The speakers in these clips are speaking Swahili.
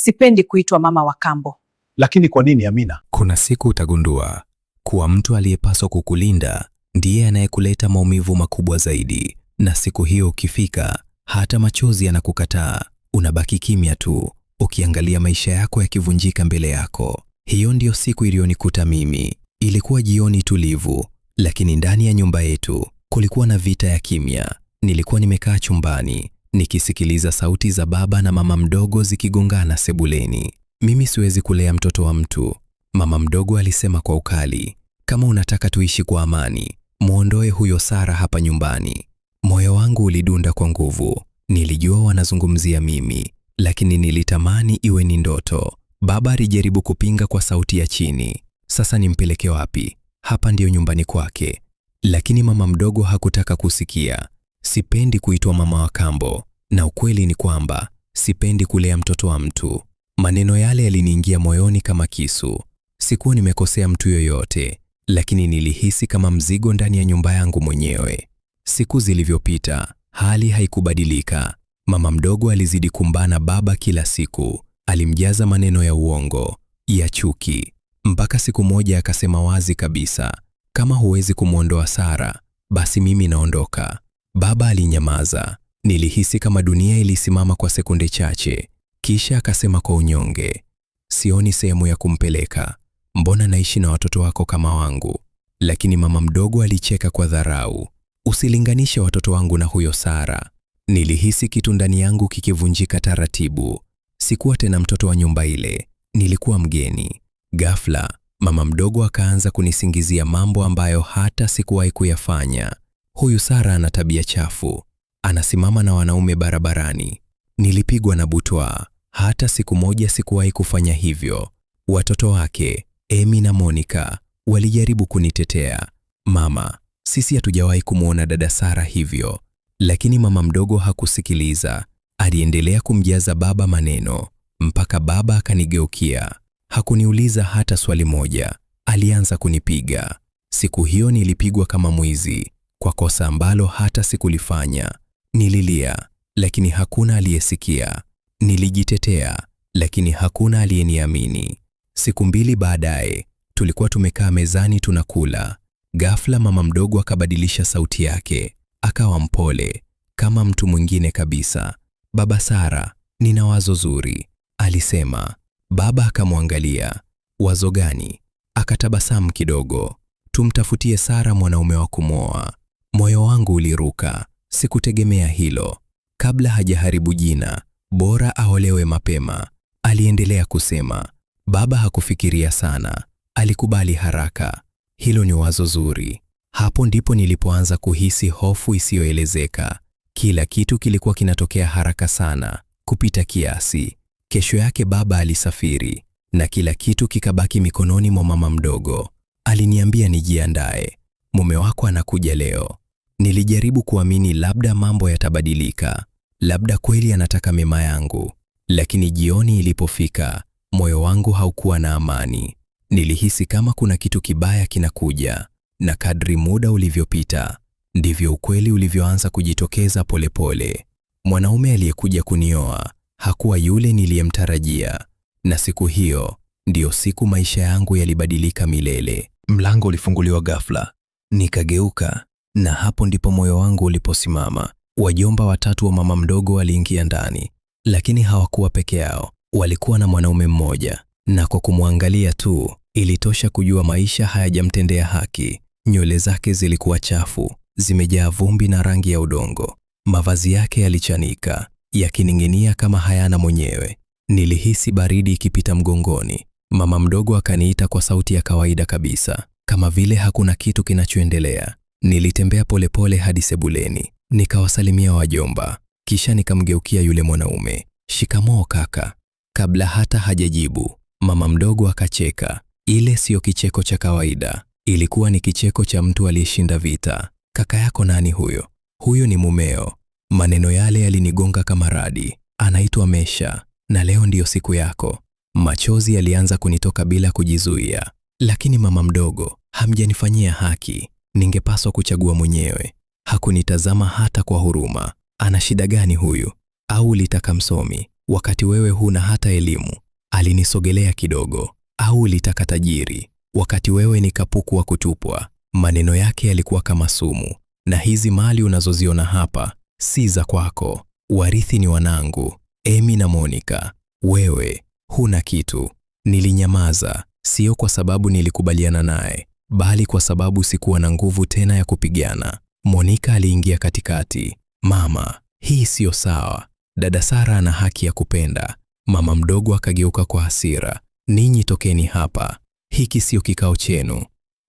sipendi kuitwa mama wa kambo. Lakini kwa nini Amina? Kuna siku utagundua kuwa mtu aliyepaswa kukulinda ndiye anayekuleta maumivu makubwa zaidi, na siku hiyo ukifika, hata machozi yanakukataa. Unabaki kimya tu, ukiangalia maisha yako yakivunjika mbele yako. Hiyo ndiyo siku iliyonikuta mimi. Ilikuwa jioni tulivu, lakini ndani ya nyumba yetu kulikuwa na vita ya kimya. Nilikuwa nimekaa chumbani, nikisikiliza sauti za baba na mama mdogo zikigongana sebuleni. Mimi siwezi kulea mtoto wa mtu, mama mdogo alisema kwa ukali. Kama unataka tuishi kwa amani, muondoe huyo Sara hapa nyumbani. Moyo wangu ulidunda kwa nguvu. Nilijua wanazungumzia mimi, lakini nilitamani iwe ni ndoto. Baba alijaribu kupinga kwa sauti ya chini. Sasa nimpeleke wapi? Hapa ndiyo nyumbani kwake. Lakini mama mdogo hakutaka kusikia. Sipendi kuitwa mama wa kambo, na ukweli ni kwamba sipendi kulea mtoto wa mtu. Maneno yale yaliniingia moyoni kama kisu. Sikuwa nimekosea mtu yoyote, lakini nilihisi kama mzigo ndani ya nyumba yangu mwenyewe. Siku zilivyopita, hali haikubadilika. Mama mdogo alizidi kumbana baba kila siku. Alimjaza maneno ya uongo, ya chuki, mpaka siku moja akasema wazi kabisa, kama huwezi kumwondoa Sara, basi mimi naondoka. Baba alinyamaza. Nilihisi kama dunia ilisimama kwa sekunde chache. Kisha akasema kwa unyonge, sioni sehemu ya kumpeleka. Mbona naishi na watoto wako kama wangu? Lakini mama mdogo alicheka kwa dharau. Usilinganishe watoto wangu na huyo Sara. Nilihisi kitu ndani yangu kikivunjika taratibu. Sikuwa tena mtoto wa nyumba ile, nilikuwa mgeni. Ghafla, mama mdogo akaanza kunisingizia mambo ambayo hata sikuwahi kuyafanya. Huyu Sara ana tabia chafu, anasimama na wanaume barabarani. Nilipigwa na butwaa. Hata siku moja sikuwahi kufanya hivyo. Watoto wake, Emi na Monica, walijaribu kunitetea. Mama, sisi hatujawahi kumwona dada Sara hivyo. Lakini mama mdogo hakusikiliza. Aliendelea kumjaza baba maneno, mpaka baba akanigeukia. Hakuniuliza hata swali moja. Alianza kunipiga. Siku hiyo nilipigwa kama mwizi, kwa kosa ambalo hata sikulifanya. Nililia, lakini hakuna aliyesikia. Nilijitetea, lakini hakuna aliyeniamini. Siku 2 baadaye, tulikuwa tumekaa mezani tunakula. Ghafla mama mdogo akabadilisha sauti yake, akawa mpole, kama mtu mwingine kabisa. Baba Sara, nina wazo zuri, alisema. Baba akamwangalia. Wazo gani? Akatabasamu kidogo. Tumtafutie Sara mwanaume wa kumwoa. Moyo wangu uliruka. Sikutegemea hilo. Kabla hajaharibu jina, bora aolewe mapema, aliendelea kusema. Baba hakufikiria sana, alikubali haraka. Hilo ni wazo zuri. Hapo ndipo nilipoanza kuhisi hofu isiyoelezeka. Kila kitu kilikuwa kinatokea haraka sana, kupita kiasi. Kesho yake baba alisafiri, na kila kitu kikabaki mikononi mwa mama mdogo. Aliniambia nijiandae, mume wako anakuja leo. Nilijaribu kuamini labda mambo yatabadilika, labda kweli anataka mema yangu. Lakini jioni ilipofika, moyo wangu haukuwa na amani. Nilihisi kama kuna kitu kibaya kinakuja, na kadri muda ulivyopita, ndivyo ukweli ulivyoanza kujitokeza polepole. Mwanaume aliyekuja kunioa hakuwa yule niliyemtarajia, na siku hiyo ndiyo siku maisha yangu yalibadilika milele. Mlango ulifunguliwa ghafla, nikageuka, na hapo ndipo moyo wangu uliposimama. Wajomba watatu wa mama mdogo waliingia ndani, lakini hawakuwa peke yao. Walikuwa na mwanaume mmoja, na kwa kumwangalia tu ilitosha kujua maisha hayajamtendea haki. Nywele zake zilikuwa chafu, zimejaa vumbi na rangi ya udongo. Mavazi yake yalichanika, yakining'inia kama hayana mwenyewe. Nilihisi baridi ikipita mgongoni. Mama mdogo akaniita kwa sauti ya kawaida kabisa, kama vile hakuna kitu kinachoendelea. Nilitembea polepole hadi sebuleni, nikawasalimia wajomba, kisha nikamgeukia yule mwanaume. Shikamoo kaka. Kabla hata hajajibu, mama mdogo akacheka. Ile sio kicheko cha kawaida, ilikuwa ni kicheko cha mtu aliyeshinda vita. Kaka yako nani huyo? Huyo ni mumeo. Maneno yale yalinigonga kama radi. Anaitwa Mesha, na leo ndiyo siku yako. Machozi yalianza kunitoka bila kujizuia. Lakini mama mdogo, hamjanifanyia haki. Ningepaswa kuchagua mwenyewe. Hakunitazama hata kwa huruma. Ana shida gani huyu? Au ulitaka msomi? wakati wewe huna hata elimu. Alinisogelea kidogo. Au ulitaka tajiri, wakati wewe ni kapuku wa kutupwa. Maneno yake yalikuwa kama sumu. Na hizi mali unazoziona hapa si za kwako. Warithi ni wanangu, Emi na Monica. Wewe huna kitu. Nilinyamaza, sio kwa sababu nilikubaliana naye, bali kwa sababu sikuwa na nguvu tena ya kupigana. Monica aliingia katikati. Mama, hii sio sawa. Dada Sara ana haki ya kupenda. Mama mdogo akageuka kwa hasira. Ninyi tokeni hapa. Hiki sio kikao chenu.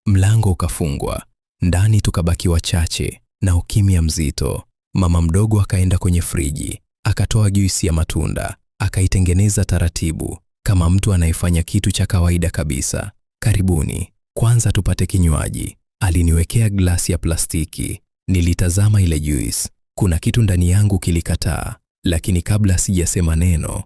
Mlango ukafungwa. Ndani tukabaki wachache na ukimya mzito. Mama mdogo akaenda kwenye friji, akatoa juisi ya matunda, akaitengeneza taratibu kama mtu anayefanya kitu cha kawaida kabisa. Karibuni, kwanza tupate kinywaji. Aliniwekea glasi ya plastiki. Nilitazama ile juisi. Kuna kitu ndani yangu kilikataa, lakini kabla sijasema neno,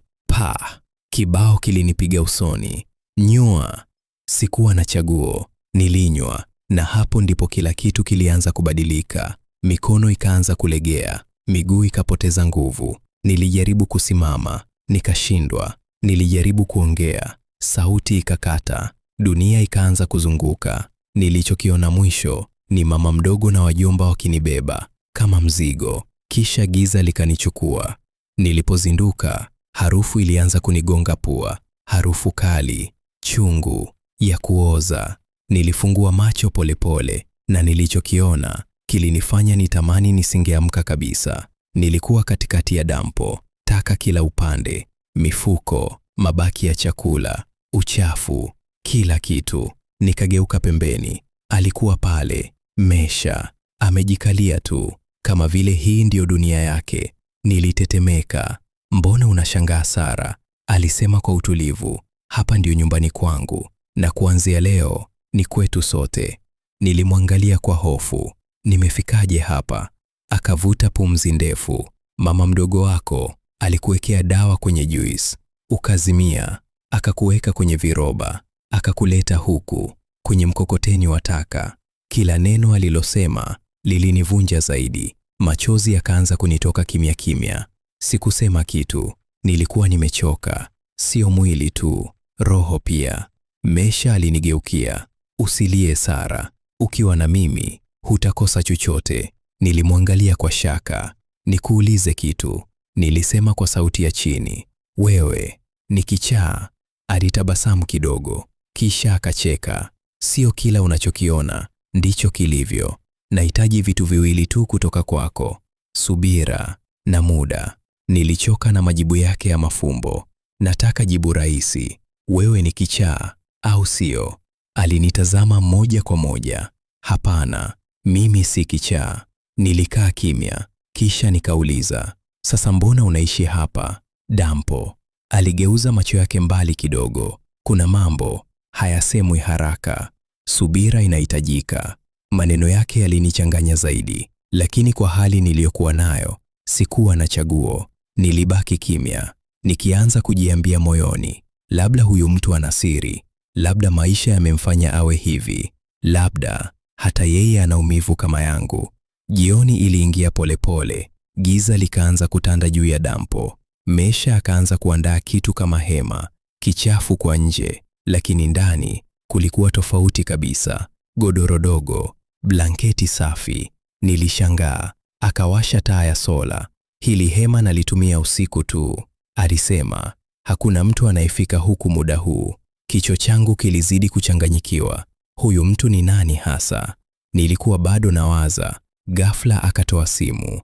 kibao kilinipiga usoni. Nywa. Sikuwa na chaguo. Nilinywa, na hapo ndipo kila kitu kilianza kubadilika. Mikono ikaanza kulegea, miguu ikapoteza nguvu. Nilijaribu kusimama, nikashindwa. Nilijaribu kuongea, sauti ikakata. Dunia ikaanza kuzunguka. Nilichokiona mwisho ni mama mdogo na wajomba wakinibeba kama mzigo, kisha giza likanichukua. Nilipozinduka, harufu ilianza kunigonga pua, harufu kali, chungu, ya kuoza. Nilifungua macho polepole, na nilichokiona kilinifanya nitamani nisingeamka kabisa. Nilikuwa katikati ya dampo, taka kila upande, mifuko, mabaki ya chakula, uchafu, kila kitu. Nikageuka pembeni. Alikuwa pale, Mesha, amejikalia tu, kama vile hii ndiyo dunia yake. Nilitetemeka. Mbona unashangaa Sara? Alisema kwa utulivu. Hapa ndiyo nyumbani kwangu, na kuanzia leo ni kwetu sote. Nilimwangalia kwa hofu. Nimefikaje hapa? Akavuta pumzi ndefu. Mama mdogo wako alikuwekea dawa kwenye juice, ukazimia, akakuweka kwenye viroba, akakuleta huku kwenye mkokoteni wa taka. Kila neno alilosema lilinivunja zaidi. Machozi yakaanza kunitoka kimya kimya. Sikusema kitu. Nilikuwa nimechoka, sio mwili tu, roho pia. Mesha alinigeukia. Usilie Sara, ukiwa na mimi hutakosa chochote. Nilimwangalia kwa shaka. Nikuulize kitu, nilisema kwa sauti ya chini. Wewe ni kichaa? Alitabasamu kidogo, kisha akacheka. Sio kila unachokiona ndicho kilivyo. Nahitaji vitu viwili tu kutoka kwako, subira na muda. Nilichoka na majibu yake ya mafumbo. Nataka jibu rahisi. Wewe ni kichaa au sio? Alinitazama moja kwa moja. Hapana, mimi si kichaa. Nilikaa kimya, kisha nikauliza, sasa mbona unaishi hapa dampo? Aligeuza macho yake mbali kidogo. Kuna mambo hayasemwi haraka, subira inahitajika. Maneno yake yalinichanganya zaidi, lakini kwa hali niliyokuwa nayo sikuwa na chaguo. Nilibaki kimya, nikianza kujiambia moyoni, labda huyu mtu ana siri, labda maisha yamemfanya awe hivi, labda hata yeye ana maumivu kama yangu. Jioni iliingia polepole, giza likaanza kutanda juu ya dampo. Mesha akaanza kuandaa kitu kama hema, kichafu kwa nje, lakini ndani kulikuwa tofauti kabisa. Godoro dogo, blanketi safi. Nilishangaa. Akawasha taa ya sola. Hili hema nalitumia usiku tu, alisema. Hakuna mtu anayefika huku muda huu. Kichwa changu kilizidi kuchanganyikiwa. Huyu mtu ni nani hasa? Nilikuwa bado nawaza. Ghafla akatoa simu.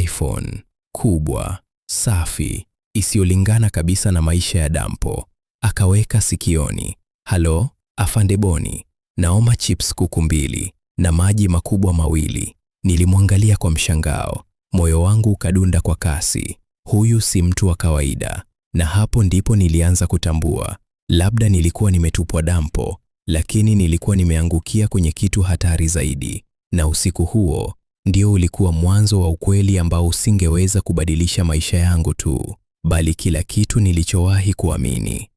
iPhone kubwa, safi, isiyolingana kabisa na maisha ya dampo. Akaweka sikioni. Halo, Afande Boni, naomba chips kuku 2 na maji makubwa 2. Nilimwangalia kwa mshangao. Moyo wangu ukadunda kwa kasi. Huyu si mtu wa kawaida. Na hapo ndipo nilianza kutambua, labda nilikuwa nimetupwa dampo, lakini nilikuwa nimeangukia kwenye kitu hatari zaidi. Na usiku huo ndio ulikuwa mwanzo wa ukweli ambao usingeweza kubadilisha maisha yangu tu, bali kila kitu nilichowahi kuamini.